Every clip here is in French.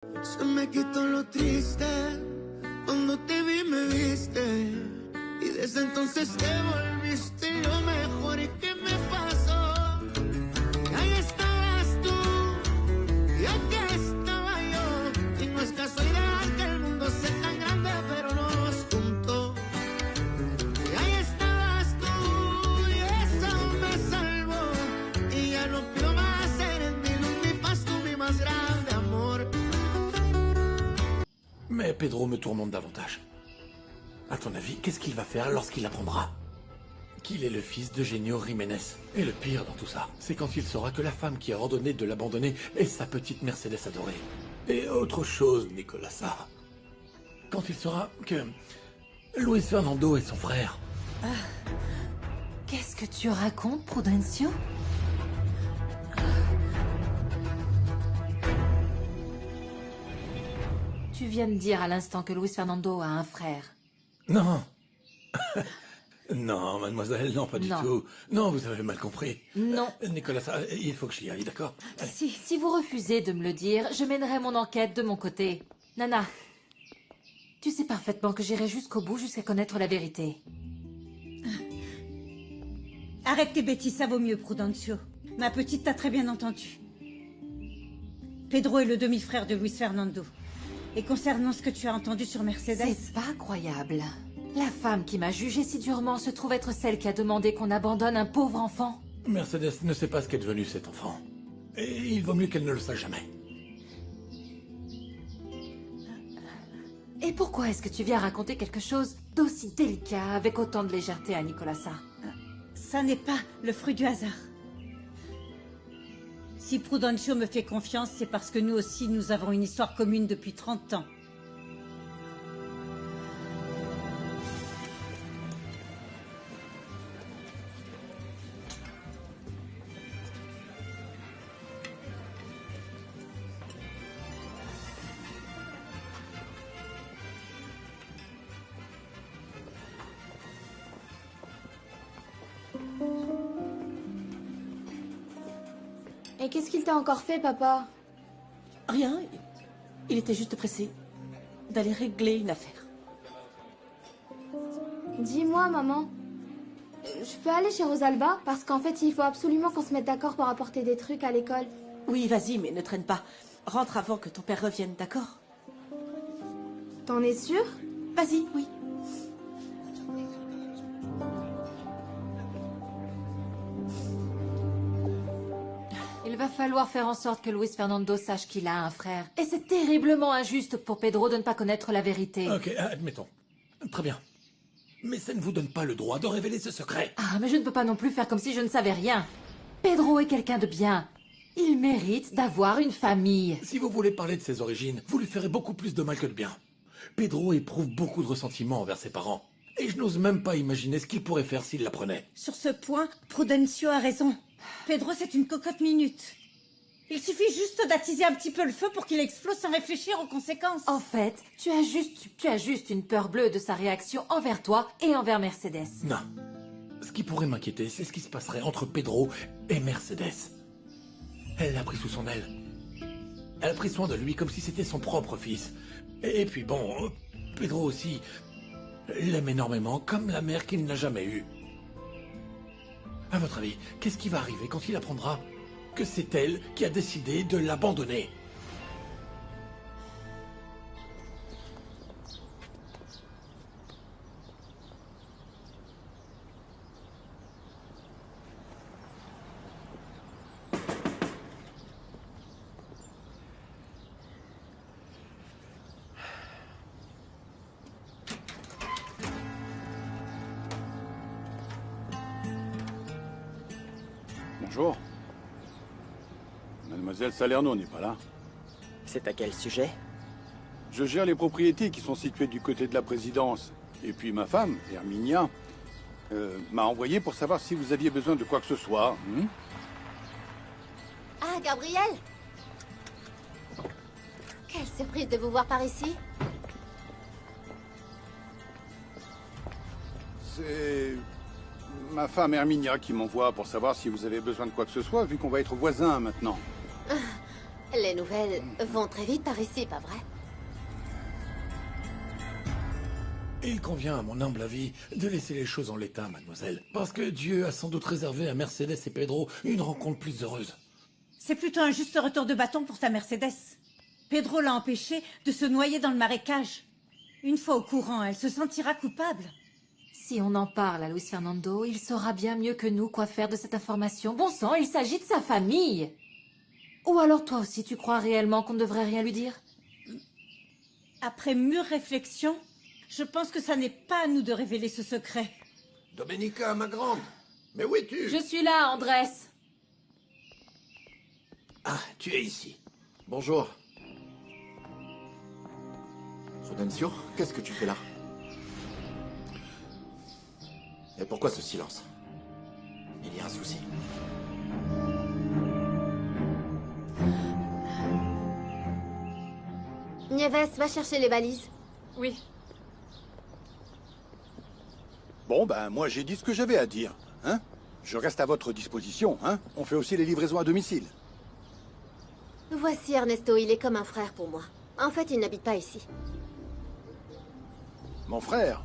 Se me quitó lo triste, cuando te vi me viste, y desde entonces te volviste lo mejor. ¿Y qué me pasó? Ahí estabas tú, y aquí estaba yo, y no es casualidad que el mundo sea tan grande, pero nos juntó. Y ahí estabas tú, y eso me salvó, y ya no pido más, eres mi luz, mi paz, tú mi más grande amor. Mais Pedro me tourmente davantage. À ton avis, qu'est-ce qu'il va faire lorsqu'il apprendra qu'il est le fils d'Eugenio Jiménez? Et le pire dans tout ça, c'est quand il saura que la femme qui a ordonné de l'abandonner est sa petite Mercedes adorée. Et autre chose, Nicolasa. Quand il saura que Luis Fernando est son frère. Qu'est-ce que tu racontes, Prudencio? Tu viens de dire à l'instant que Luis Fernando a un frère. Non. Non, mademoiselle, non, pas du Non. tout. Non, vous avez mal compris. Non. Nicolasa, il faut que j'y aille, d'accord? Allez. Si vous refusez de me le dire, je mènerai mon enquête de mon côté. Nana, tu sais parfaitement que j'irai jusqu'au bout jusqu'à connaître la vérité. Arrête tes bêtises, ça vaut mieux, Prudencio. Ma petite t'a très bien entendu. Pedro est le demi-frère de Luis Fernando. Et concernant ce que tu as entendu sur Mercedes... C'est pas croyable. La femme qui m'a jugée si durement se trouve être celle qui a demandé qu'on abandonne un pauvre enfant. Mercedes ne sait pas ce qu'est devenu cet enfant. Et il vaut mieux qu'elle ne le sache jamais. Et pourquoi est-ce que tu viens raconter quelque chose d'aussi délicat avec autant de légèreté à Nicolasa? Ça n'est pas le fruit du hasard. Si Prudencio me fait confiance, c'est parce que nous aussi, nous avons une histoire commune depuis 30 ans. Et qu'est-ce qu'il t'a encore fait, papa? Rien. Il était juste pressé d'aller régler une affaire. Dis-moi, maman. Je peux aller chez Rosalba? Parce qu'en fait, il faut absolument qu'on se mette d'accord pour apporter des trucs à l'école. Oui, vas-y, mais ne traîne pas. Rentre avant que ton père revienne, d'accord? T'en es sûr? Vas-y, oui. Il va falloir faire en sorte que Luis Fernando sache qu'il a un frère. Et c'est terriblement injuste pour Pedro de ne pas connaître la vérité. Ok, admettons. Très bien. Mais ça ne vous donne pas le droit de révéler ce secret. Ah, mais je ne peux pas non plus faire comme si je ne savais rien. Pedro est quelqu'un de bien. Il mérite d'avoir une famille. Si vous voulez parler de ses origines, vous lui ferez beaucoup plus de mal que de bien. Pedro éprouve beaucoup de ressentiment envers ses parents. Et je n'ose même pas imaginer ce qu'il pourrait faire s'il l'apprenait. Sur ce point, Prudencio a raison. Pedro, c'est une cocotte minute. Il suffit juste d'attiser un petit peu le feu pour qu'il explose sans réfléchir aux conséquences. En fait, tu as juste une peur bleue de sa réaction envers toi et envers Mercedes. Non. Ce qui pourrait m'inquiéter, c'est ce qui se passerait entre Pedro et Mercedes. Elle l'a pris sous son aile. Elle a pris soin de lui comme si c'était son propre fils. Et puis bon, Pedro aussi l'aime énormément, comme la mère qu'il n'a jamais eue. À votre avis, qu'est-ce qui va arriver quand il apprendra que c'est elle qui a décidé de l'abandonner? Bonjour. Mademoiselle Salerno n'est pas là. C'est à quel sujet? Je gère les propriétés qui sont situées du côté de la présidence. Et puis ma femme, Herminia, m'a envoyé pour savoir si vous aviez besoin de quoi que ce soit. Ah, Gabriel! Quelle surprise de vous voir par ici. C'est ma femme Herminia qui m'envoie pour savoir si vous avez besoin de quoi que ce soit, vu qu'on va être voisins maintenant. Les Les nouvelles vont très vite par ici, pas vrai? Il convient, à mon humble avis, de laisser les choses en l'état, mademoiselle. Parce que Dieu a sans doute réservé à Mercedes et Pedro une rencontre plus heureuse. C'est plutôt un juste retour de bâton pour ta Mercedes. Pedro l'a empêché de se noyer dans le marécage. Une fois au courant, elle se sentira coupable. Si on en parle à Luis Fernando, il saura bien mieux que nous quoi faire de cette information. Bon sang, il s'agit de sa famille. Ou alors toi aussi, tu crois réellement qu'on ne devrait rien lui dire? Après mûre réflexion, je pense que ça n'est pas à nous de révéler ce secret. Domenica, ma grande, mais où es-tu? Je suis là, Andrés. Ah, tu es ici. Bonjour. Prudencio, qu'est-ce que tu fais là? Et pourquoi ce silence? Il y a un souci. Nieves, va chercher les valises. Oui. Bon, ben, moi, j'ai dit ce que j'avais à dire, hein? Je reste à votre disposition, hein? On fait aussi les livraisons à domicile. Voici Ernesto, il est comme un frère pour moi. En fait, il n'habite pas ici. Mon frère?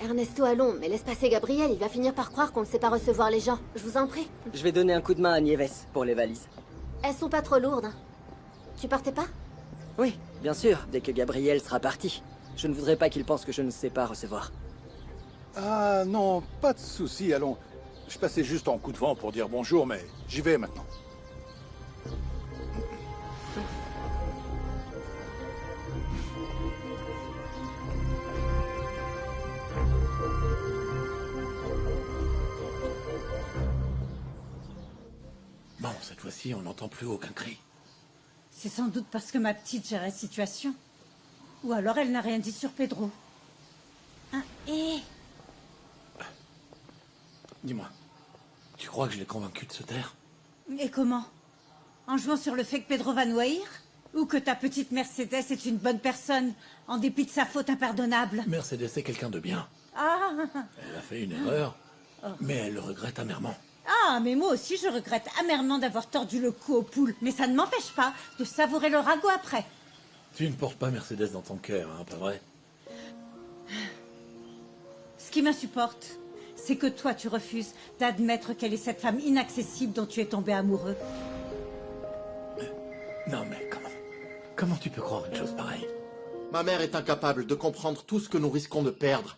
Ernesto, allons, mais laisse passer Gabriel, il va finir par croire qu'on ne sait pas recevoir les gens. Je vous en prie. Je vais donner un coup de main à Nieves pour les valises. Elles sont pas trop lourdes, hein. Tu partais pas? Oui, bien sûr, dès que Gabriel sera parti. Je ne voudrais pas qu'il pense que je ne sais pas recevoir. Ah, non, pas de souci, allons. Je passais juste en coup de vent pour dire bonjour, mais j'y vais maintenant. Bon, cette fois-ci, on n'entend plus aucun cri. C'est sans doute parce que ma petite gère la situation. Ou alors elle n'a rien dit sur Pedro. Hein, et... Dis-moi, tu crois que je l'ai convaincu de se taire? Et comment? En jouant sur le fait que Pedro va nous haïr? Ou que ta petite Mercedes est une bonne personne, en dépit de sa faute impardonnable? Mercedes est quelqu'un de bien. Ah, Elle a fait une erreur, mais elle le regrette amèrement. ah, mais moi aussi je regrette amèrement d'avoir tordu le cou aux poules. Mais ça ne m'empêche pas de savourer le ragoût après. Tu ne portes pas Mercedes dans ton cœur, hein, pas vrai? Ce qui m'insupporte, c'est que toi tu refuses d'admettre qu'elle est cette femme inaccessible dont tu es tombé amoureux. Non mais comment tu peux croire une chose pareille? Ma mère est incapable de comprendre tout ce que nous risquons de perdre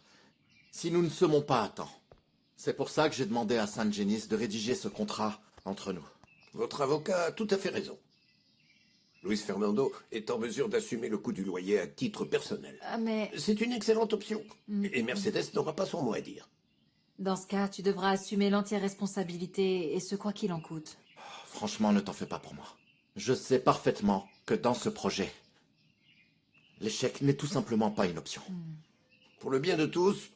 si nous ne semons pas à temps. C'est pour ça que j'ai demandé à Saint Genis de rédiger ce contrat entre nous. Votre avocat a tout à fait raison. Luis Fernando est en mesure d'assumer le coût du loyer à titre personnel. Ah, mais... C'est une excellente option. Et Mercedes n'aura pas son mot à dire. Dans ce cas, tu devras assumer l'entière responsabilité, et ce quoi qu'il en coûte. Franchement, ne t'en fais pas pour moi. Je sais parfaitement que dans ce projet, l'échec n'est tout simplement pas une option. Pour le bien de tous,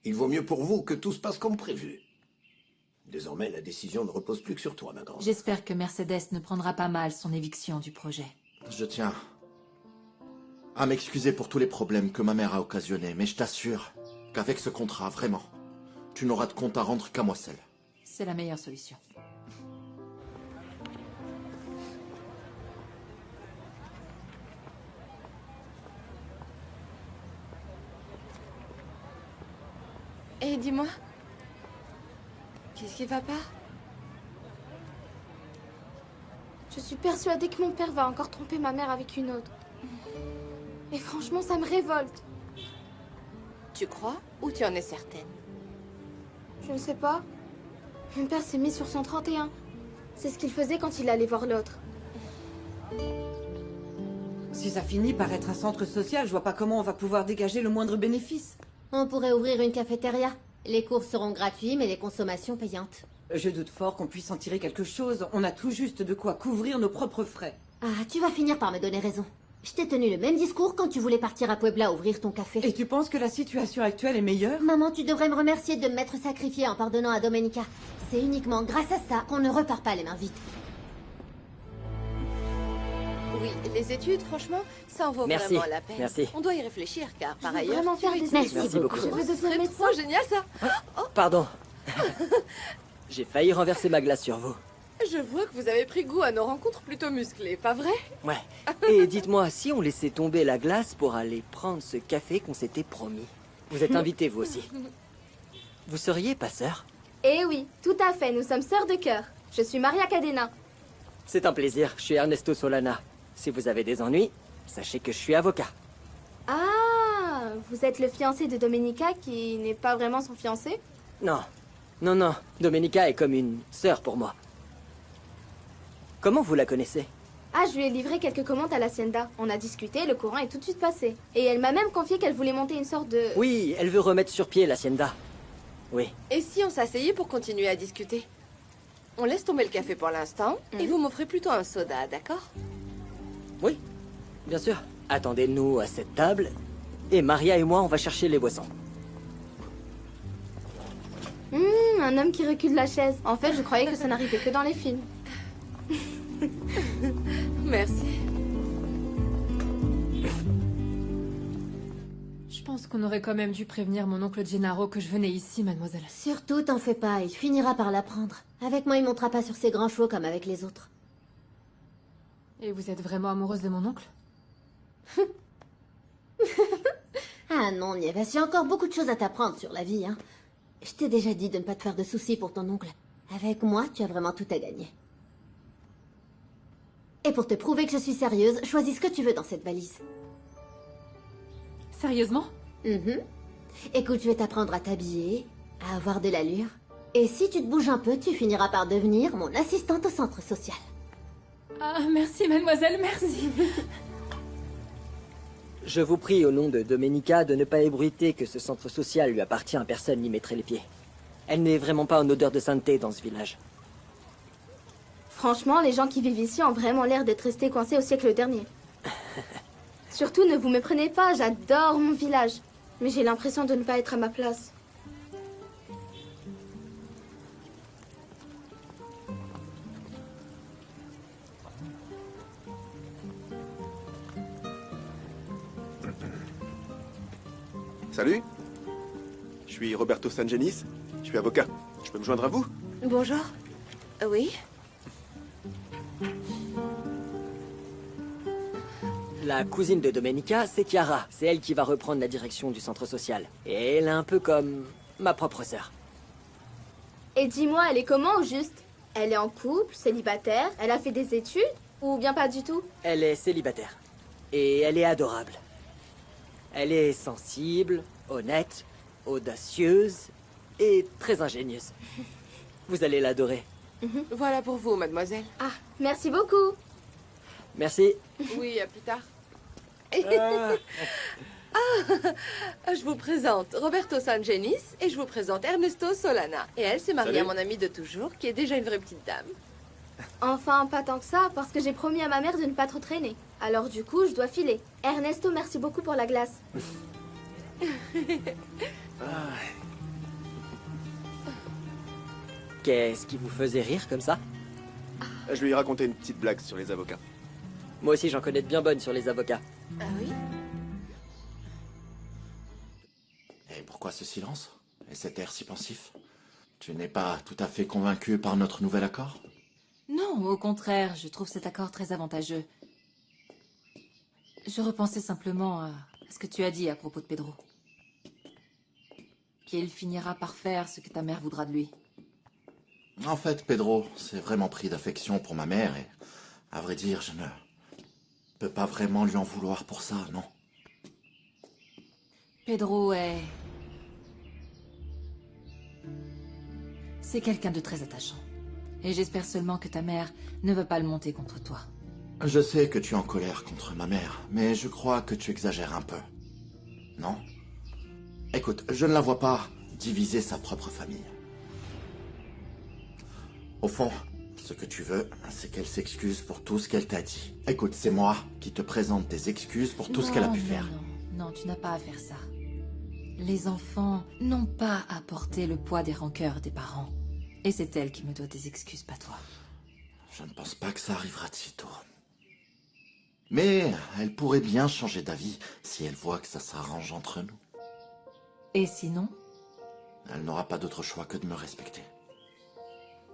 il vaut mieux pour vous que tout se passe comme prévu. Désormais, la décision ne repose plus que sur toi, ma grande. J'espère que Mercedes ne prendra pas mal son éviction du projet. Je tiens à m'excuser pour tous les problèmes que ma mère a occasionnés, mais je t'assure qu'avec ce contrat, vraiment, tu n'auras de compte à rendre qu'à moi seul. C'est la meilleure solution. Et dis-moi, qu'est-ce qui va pas? Je suis persuadée que mon père va encore tromper ma mère avec une autre. Et franchement, ça me révolte. Tu crois ou tu en es certaine? Je ne sais pas. Mon père s'est mis sur son 31. C'est ce qu'il faisait quand il allait voir l'autre. Si ça finit par être un centre social, je vois pas comment on va pouvoir dégager le moindre bénéfice. On pourrait ouvrir une cafétéria. Les cours seront gratuits, mais les consommations payantes. Je doute fort qu'on puisse en tirer quelque chose. On a tout juste de quoi couvrir nos propres frais. Ah, tu vas finir par me donner raison. Je t'ai tenu le même discours quand tu voulais partir à Puebla ouvrir ton café. Et tu penses que la situation actuelle est meilleure? Maman, tu devrais me remercier de m'être sacrifiée en pardonnant à Domenica. C'est uniquement grâce à ça qu'on ne repart pas les mains vides. Oui, les études, franchement, ça en vaut Merci, vraiment la peine. merci. On doit y réfléchir, car par Je veux ailleurs... vraiment faire des Merci études. beaucoup. Je veux devenir C'est médecin. trop génial, ça. Pardon. J'ai failli renverser ma glace sur vous. Je vois que vous avez pris goût à nos rencontres plutôt musclées, pas vrai? Ouais. Et dites-moi, si on laissait tomber la glace pour aller prendre ce café qu'on s'était promis. Vous êtes invités, vous aussi. Vous seriez pas sœur? Eh oui, tout à fait, nous sommes sœurs de cœur. Je suis Maria Cadena. C'est un plaisir, je suis Ernesto Solana. Si vous avez des ennuis, sachez que je suis avocat. Ah, vous êtes le fiancé de Domenica qui n'est pas vraiment son fiancé? Non, non, non. Domenica est comme une sœur pour moi. Comment vous la connaissez? Ah, je lui ai livré quelques commandes à l'Hacienda. On a discuté, le courant est tout de suite passé. Et elle m'a même confié qu'elle voulait monter une sorte de... Oui, elle veut remettre sur pied l'Hacienda. Oui. Et si on s'asseyait pour continuer à discuter? On laisse tomber le café pour l'instant, et vous m'offrez plutôt un soda, d'accord? Oui, bien sûr. Attendez-nous à cette table, et Maria et moi, on va chercher les boissons. Un homme qui recule la chaise. En fait, je croyais que ça n'arrivait que dans les films. Merci. Je pense qu'on aurait quand même dû prévenir mon oncle Gennaro que je venais ici, mademoiselle. Surtout, t'en fais pas, il finira par l'apprendre. Avec moi, il montera pas sur ses grands chevaux comme avec les autres. Et vous êtes vraiment amoureuse de mon oncle? Ah non, Nieves, j'ai encore beaucoup de choses à t'apprendre sur la vie, hein. Je t'ai déjà dit de ne pas te faire de soucis pour ton oncle. Avec moi, tu as vraiment tout à gagner. Et pour te prouver que je suis sérieuse, choisis ce que tu veux dans cette valise. Sérieusement? Écoute, je vais t'apprendre à t'habiller, à avoir de l'allure. Et si tu te bouges un peu, tu finiras par devenir mon assistante au centre social. Ah, merci, mademoiselle, merci. Je vous prie, au nom de Domenica, de ne pas ébruiter que ce centre social lui appartient, personne n'y mettrait les pieds. Elle n'est vraiment pas en odeur de sainteté dans ce village. Franchement, les gens qui vivent ici ont vraiment l'air d'être restés coincés au siècle dernier. Surtout, ne vous méprenez pas, j'adore mon village. Mais j'ai l'impression de ne pas être à ma place. Salut, je suis Roberto Sangenis, je suis avocat. Je peux me joindre à vous? Bonjour. Oui? La cousine de Domenica, c'est Chiara. C'est elle qui va reprendre la direction du centre social. Et elle est un peu comme ma propre sœur. Et dis-moi, elle est comment au juste? Elle est en couple, célibataire, elle a fait des études? Ou bien pas du tout? Elle est célibataire. Et elle est adorable. Elle est sensible, honnête, audacieuse et très ingénieuse. Vous allez l'adorer. Voilà pour vous, mademoiselle. Ah, merci beaucoup. Merci. Oui, à plus tard. Je vous présente Roberto Sangenis et je vous présente Ernesto Solana. Et elle, c'est Maria, Salut. mon amie de toujours, qui est déjà une vraie petite dame. Enfin, pas tant que ça, parce que j'ai promis à ma mère de ne pas trop traîner. Alors du coup, je dois filer. Ernesto, merci beaucoup pour la glace. Qu'est-ce qui vous faisait rire comme ça? Je lui ai raconté une petite blague sur les avocats. Moi aussi, j'en connais de bien bonnes sur les avocats. Ah oui? Et pourquoi ce silence? Et cet air si pensif? Tu n'es pas tout à fait convaincu par notre nouvel accord? Non, au contraire, je trouve cet accord très avantageux. Je repensais simplement à ce que tu as dit à propos de Pedro. Qu'il finira par faire ce que ta mère voudra de lui. En fait, Pedro s'est vraiment pris d'affection pour ma mère et, à vrai dire, je ne peux pas vraiment lui en vouloir pour ça, non? Pedro est... C'est quelqu'un de très attachant. Et j'espère seulement que ta mère ne va pas le monter contre toi. Je sais que tu es en colère contre ma mère, mais je crois que tu exagères un peu. Non? Écoute, je ne la vois pas diviser sa propre famille. Au fond, ce que tu veux, c'est qu'elle s'excuse pour tout ce qu'elle t'a dit. Écoute, c'est moi qui te présente des excuses pour tout ce qu'elle a pu faire. Non, tu n'as pas à faire ça. Les enfants n'ont pas à porter le poids des rancœurs des parents. Et c'est elle qui me doit des excuses, pas toi. Je ne pense pas que ça arrivera de sitôt. Mais elle pourrait bien changer d'avis si elle voit que ça s'arrange entre nous. Et sinon? Elle n'aura pas d'autre choix que de me respecter.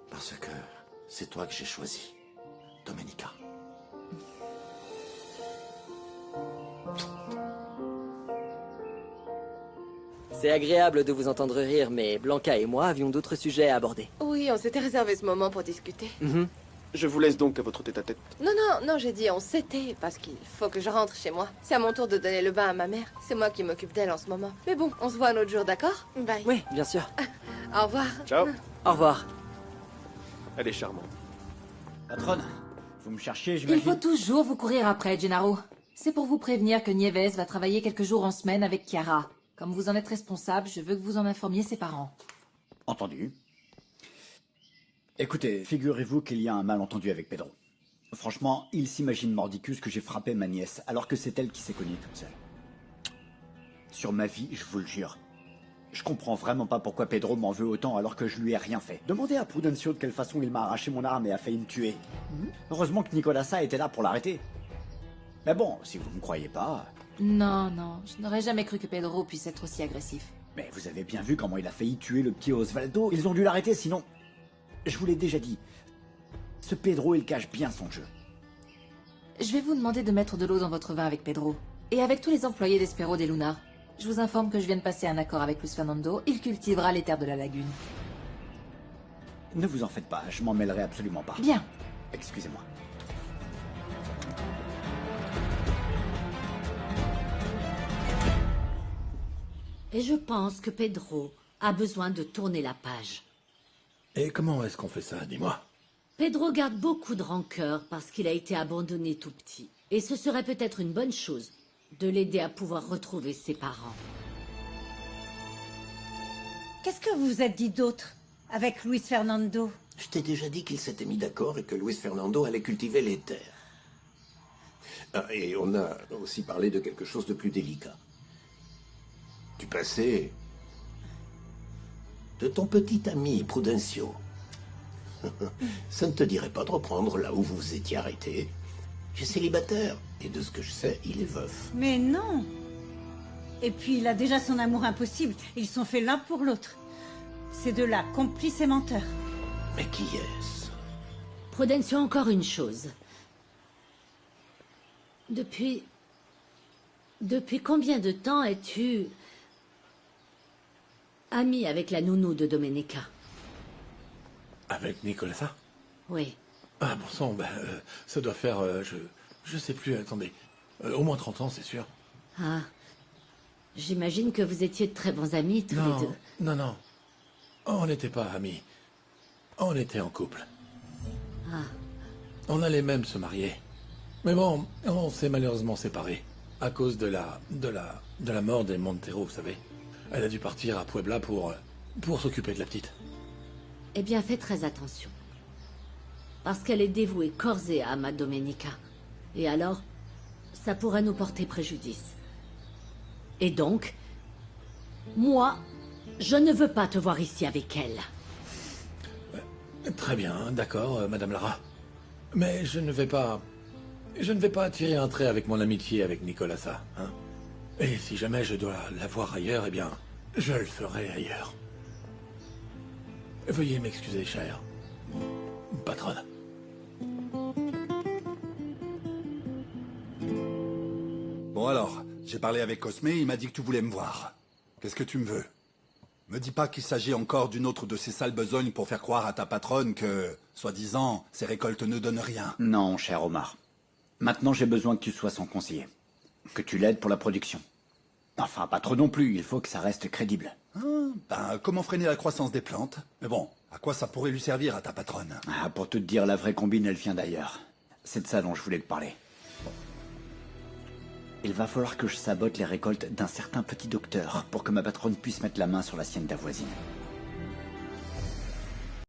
Parce que C'est toi que j'ai choisi, Domenica. C'est agréable de vous entendre rire, mais Blanca et moi avions d'autres sujets à aborder. Oui, on s'était réservé ce moment pour discuter. Je vous laisse donc à votre tête-à-tête. Non, j'ai dit on s'était, parce qu'il faut que je rentre chez moi. C'est à mon tour de donner le bain à ma mère. C'est moi qui m'occupe d'elle en ce moment. Mais bon, on se voit un autre jour, d'accord? Bye. Oui, bien sûr. Au revoir. Ciao. Au revoir. Elle est charmante. Patronne, vous me cherchez, Il j'imagine? faut toujours vous courir après, Gennaro. C'est pour vous prévenir que Nieves va travailler quelques jours en semaine avec Chiara. Comme vous en êtes responsable, je veux que vous en informiez ses parents. Entendu. Écoutez, figurez-vous qu'il y a un malentendu avec Pedro. Franchement, il s'imagine mordicus que j'ai frappé ma nièce, alors que c'est elle qui s'est cognée toute seule. Sur ma vie, je vous le jure. Je comprends vraiment pas pourquoi Pedro m'en veut autant alors que je lui ai rien fait. Demandez à Prudencio de quelle façon il m'a arraché mon arme et a failli me tuer. Heureusement que Nicolasa était là pour l'arrêter. Mais bon, si vous ne me croyez pas... Non, je n'aurais jamais cru que Pedro puisse être aussi agressif. Mais vous avez bien vu comment il a failli tuer le petit Osvaldo. Ils ont dû l'arrêter, sinon... Je vous l'ai déjà dit. Ce Pedro, il cache bien son jeu. Je vais vous demander de mettre de l'eau dans votre vin avec Pedro. Et avec tous les employés d'Espero de Luna. Je vous informe que je viens de passer un accord avec Luis Fernando. Il cultivera les terres de la lagune. Ne vous en faites pas, je m'en mêlerai absolument pas. Bien. Excusez-moi. Et je pense que Pedro a besoin de tourner la page. Et comment est-ce qu'on fait ça, dis-moi? Pedro garde beaucoup de rancœur parce qu'il a été abandonné tout petit. Et ce serait peut-être une bonne chose de l'aider à pouvoir retrouver ses parents. Qu'est-ce que vous vous êtes dit d'autre avec Luis Fernando? Je t'ai déjà dit qu'ils s'étaient mis d'accord et que Luis Fernando allait cultiver les terres. Ah, et on a aussi parlé de quelque chose de plus délicat. Du passé de ton petit ami Prudencio. Ça ne te dirait pas de reprendre là où vous vous étiez arrêté? Tu es célibataire, et de ce que je sais, il est veuf. Mais non. Et puis il a déjà son amour impossible. Ils sont faits l'un pour l'autre. Ces deux-là, complices et menteurs. Mais qui est-ce? Prudencio, encore une chose. Depuis combien de temps es-tu ami avec la nounou de Domenica? Avec Nicolasa? Oui. Ah, bon sang, ça doit faire... je sais plus, attendez. Au moins 30 ans, c'est sûr. Ah. J'imagine que vous étiez de très bons amis, tous les deux. Non. On n'était pas amis. On était en couple. Ah. On allait même se marier. Mais bon, on s'est malheureusement séparés. À cause de la mort des Montero, vous savez. Elle a dû partir à Puebla pour s'occuper de la petite. Eh bien, faites très attention. Parce qu'elle est dévouée corps et âme à Domenica. Et alors, ça pourrait nous porter préjudice. Et donc, moi, je ne veux pas te voir ici avec elle. Très bien, d'accord, Madame Lara. Mais je ne vais pas tirer un trait avec mon amitié avec Nicolasa, hein. Et si jamais je dois la voir ailleurs, eh bien, je le ferai ailleurs. Veuillez m'excuser, chère patronne. Bon alors, j'ai parlé avec Cosme, il m'a dit que tu voulais me voir. Qu'est-ce que tu me veux? Me dis pas qu'il s'agit encore d'une autre de ces sales besognes pour faire croire à ta patronne que, soi-disant, ces récoltes ne donnent rien. Non, cher Omar. Maintenant, j'ai besoin que tu sois son conseiller. Que tu l'aides pour la production. Enfin, pas trop non plus, il faut que ça reste crédible. Comment freiner la croissance des plantes? Mais bon, à quoi ça pourrait lui servir à ta patronne? Ah, pour te dire, la vraie combine, elle vient d'ailleurs. C'est de ça dont je voulais te parler. Il va falloir que je sabote les récoltes d'un certain petit docteur pour que ma patronne puisse mettre la main sur la sienne voisine.